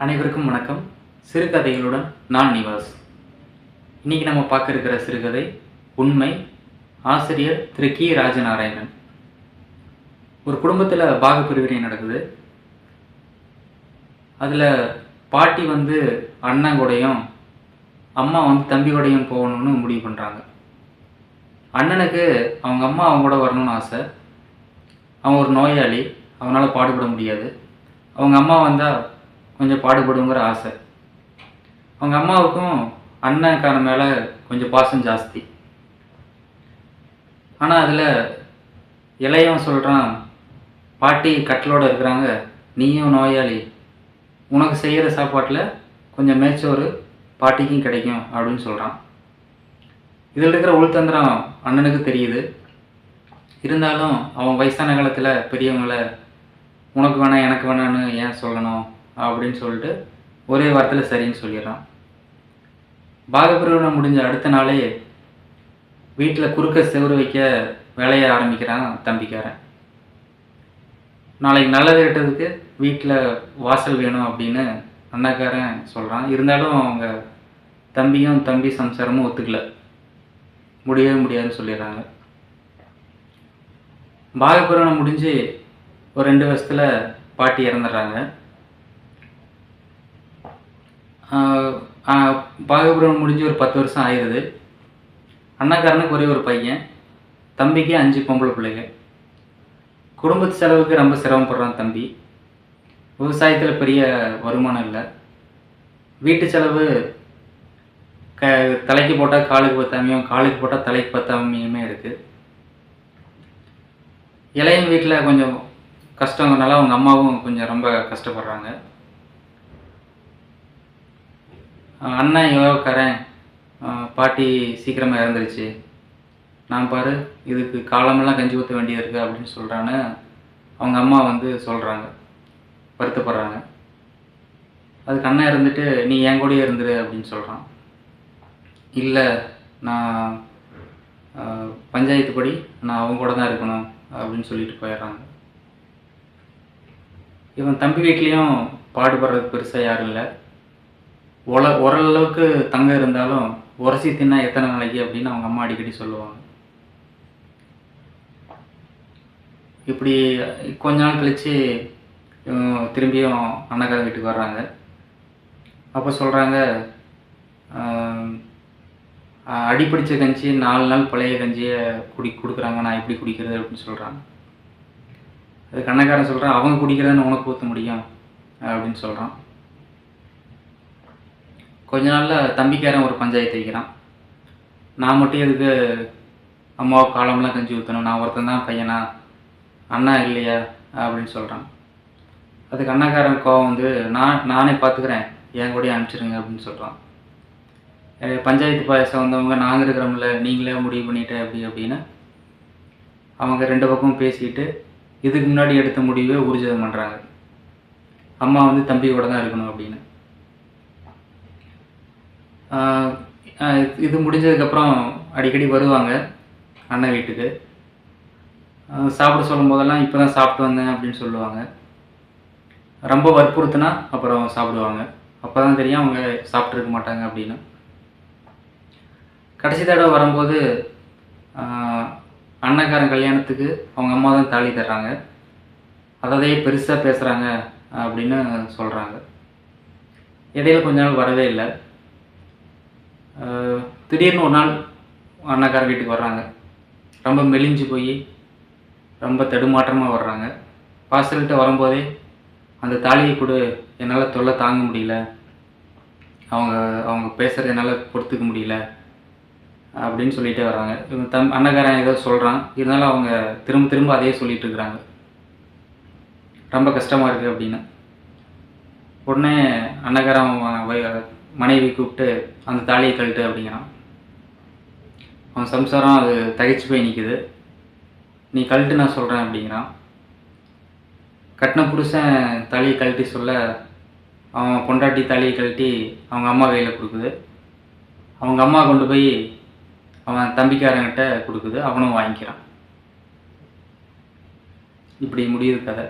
அனைவருக்கும் வணக்கம். சிறுகதைகளுடன் நான் நிவாஸ். இன்னைக்கு நம்ம பார்க்க இருக்கிற சிறுகதை உண்மை. ஆசிரியர் திரு கி ராஜநாராயணன். ஒரு குடும்பத்தில் பாகப்பிரிவினை நடக்குது. அதில் பாட்டி அண்ணன் கூடயும் அம்மா தம்பி கூடயும் போகணும்னு முடிவு பண்ணுறாங்க. அண்ணனுக்கு அவங்க அம்மா அவங்க கூட வரணும்னு ஆசை. அவன் ஒரு நோயாளி, அவனால் பாடுபட முடியாது. அவங்க அம்மா வந்தால் கொஞ்சம் பாடுபடுங்கிற ஆசை. அவங்க அம்மாவுக்கும் அண்ணனுக்கான மேலே கொஞ்சம் பாசம் ஜாஸ்தி. ஆனால் அதில் இளையவன் சொல்கிறான், பாட்டி கட்டிலோடு இருக்கிறாங்க, நீயும் நோயாளி, உனக்கு செய்கிற சாப்பாட்டில் கொஞ்சம் மேய்ச்சோறு பாட்டிக்கும் கிடைக்கும் அப்படின்னு சொல்கிறான். இதில் இருக்கிற உள்தந்திரம் அண்ணனுக்கு தெரியுது. இருந்தாலும் அவன் வயசான காலத்தில் பெரியவங்களை உனக்கு வேணாம் எனக்கு வேணான்னு ஏன் சொல்லணும் அப்படின்னு சொல்லிட்டு ஒரே வாரத்தில் சரின்னு சொல்லிடுறான். பாகப்பிரிவினை முடிஞ்ச அடுத்த நாளே வீட்டில் குறுக்க செவுறு வைக்க வேலையை ஆரம்பிக்கிறான் தம்பிக்காரன். நாளைக்கு நல்லது கெட்டதுக்கு வீட்டில் வாசல் வேணும் அப்படின்னு அண்ணாக்காரன் சொல்கிறான். இருந்தாலும் அவங்க தம்பி சம்சாரமும் ஒத்துக்கல, முடியவே முடியாதுன்னு சொல்லிடுறாங்க. பாகப்பிரிவினை முடிஞ்சு ஒரு 2 வருஷத்தில் பாட்டி இறந்துடுறாங்க. பாகப்பிரிவினை முடிஞ்சு ஒரு 10 வருஷம் ஆயிடுது. அண்ணாக்காரனுக்கு ஒரே ஒரு பையன், தம்பிக்கு 5 பொம்பளை பிள்ளைங்க. குடும்பத்து செலவுக்கு ரொம்ப சிரமப்படுறான் தம்பி. விவசாயத்தில் பெரிய வருமானம் இல்லை. வீட்டு செலவு தலைக்கு போட்டால் காலுக்கு பத்தாமையும், காலுக்கு போட்டால் தலைக்கு பத்தாமையுமே இருக்குது. இளையன் வீட்டில் கொஞ்சம் கஷ்டங்கிறனால அவங்க அம்மாவும் கொஞ்சம் ரொம்ப கஷ்டப்படுறாங்க. அண்ணன் யோகாக்காரன், பாட்டி சீக்கிரமாக இறந்துருச்சு, நான் பாரு இதுக்கு காலமெல்லாம் கஞ்சி ஊற்ற வேண்டியது இருக்குது அப்படின்னு சொல்கிறான்னு அவங்க அம்மா சொல்கிறாங்க, வருத்தப்படுறாங்க. அதுக்கு அண்ணன் இருந்துட்டு நீ என் கூடயே இருந்துரு அப்படின்னு சொல்கிறான். இல்லை, நான் பஞ்சாயத்து படி நான் அவங்க கூட தான் இருக்கணும் அப்படின்னு சொல்லிட்டு போயிடுறாங்க. இவன் தம்பி வீட்லேயும் பாடுபடுறதுக்கு பெருசாக யாரும் இல்லை. ஓரளவுக்கு தங்க இருந்தாலும் உரசி தின்னா எத்தனை நாளைக்கு அப்படின்னு அவங்க அம்மா அடிக்கடி சொல்லுவாங்க. இப்படி கொஞ்ச நாள் கழித்து திரும்பியும் அண்ணக்கார வீட்டுக்கு வர்றாங்க. அப்போ சொல்கிறாங்க, அடிப்பிடிச்ச கஞ்சி 4 நாள் பழைய கஞ்சியை கொடுக்குறாங்க, நான் எப்படி குடிக்கிறது அப்படின்னு சொல்கிறாங்க. அதுக்கு அண்ணக்காரன் சொல்கிறான், அவங்க குடிக்கிறதுன்னு உனக்கு ஊற்ற முடியும் அப்படின்னு சொல்கிறான். கொஞ்ச நாளில் தம்பிக்காரன் ஒரு பஞ்சாயத்து வைக்கிறான். நான் மட்டும் எதுக்கு அம்மாவை காலம்லாம் கஞ்சி ஊற்றணும், நான் ஒருத்தன் தான் பையனா, அண்ணா இல்லையா அப்படின்னு சொல்கிறான். அதுக்கு அண்ணாக்காரன் கோவம் நானே பார்த்துக்கிறேன், என் கூடயே அனுப்பிச்சிடுங்க அப்படின்னு சொல்கிறான். பஞ்சாயத்து பாயசம் வந்தவங்க நாங்கள் இருக்கிறோம்ல, நீங்களே முடிவு பண்ணிட்டு அப்படின்னு அவங்க 2 பக்கமும் பேசிக்கிட்டு இதுக்கு முன்னாடி எடுத்த முடிவே ஊர்ஜிதம் பண்ணுறாங்க. அம்மா தம்பி கூட தான் இருக்கணும் அப்படின்னு. இது முடிஞ்சதுக்கப்புறம் அடிக்கடி வருவாங்க அண்ணன் வீட்டுக்கு. சாப்பிட சொல்லும் போதெல்லாம் இப்போ தான் சாப்பிட்டு வந்தேன் அப்படின்னு சொல்லுவாங்க. ரொம்ப வற்புறுத்தினா அப்புறம் சாப்பிடுவாங்க. அப்போ தான் தெரியும் அவங்க சாப்பிட்ருக்க மாட்டாங்க அப்படின்னு. கடைசி தடவை வரும்போது அண்ணக்காரன் கல்யாணத்துக்கு அவங்க அம்மா தான் தாலி தர்றாங்க. அதையே பெருசாக பேசுகிறாங்க அப்படின்னு சொல்கிறாங்க. இடையில கொஞ்ச நாள் வரவே இல்லை. திடீர்னு ஒரு நாள் அண்ணக்காரன் வீட்டுக்கு வர்றாங்க. ரொம்ப மெலிஞ்சு போய் ரொம்ப தடுமாற்றமாக வர்றாங்க. வாசல்கிட்ட வரும்போதே அந்த தாலியை கொடு, என்னால் தொல்லை தாங்க முடியல, அவங்க பேசுகிறத என்னால் பொறுத்துக்க முடியல அப்படின்னு சொல்லிகிட்டே வர்றாங்க. அண்ணக்காரன் ஏதோ சொல்கிறான், இருந்தாலும் அவங்க திரும்ப அதையே சொல்லிகிட்டு இருக்கிறாங்க, ரொம்ப கஷ்டமாக இருக்குது அப்படின்னு. உடனே அண்ணக்காரன் மனைவி கூப்பிட்டு அந்த தாலியை கழட்டு அப்படிங்கிறான். அவன் சம்சாரம் அது தகைச்சு போய் நிற்குது. நீ கழட்டு நான் சொல்கிறேன் அப்படிங்கிறான். கட்டின புருஷன் தாலியை கழட்டி சொல்ல அவன் பொண்டாட்டி தாலியை கழட்டி அவங்க அம்மா கையில் கொடுக்குது. அவங்க அம்மா கொண்டு போய் அவன் தம்பிக்காரங்கிட்ட கொடுக்குது. அவனும் வாங்கிக்கிறான். இப்படி முடியுது கதை.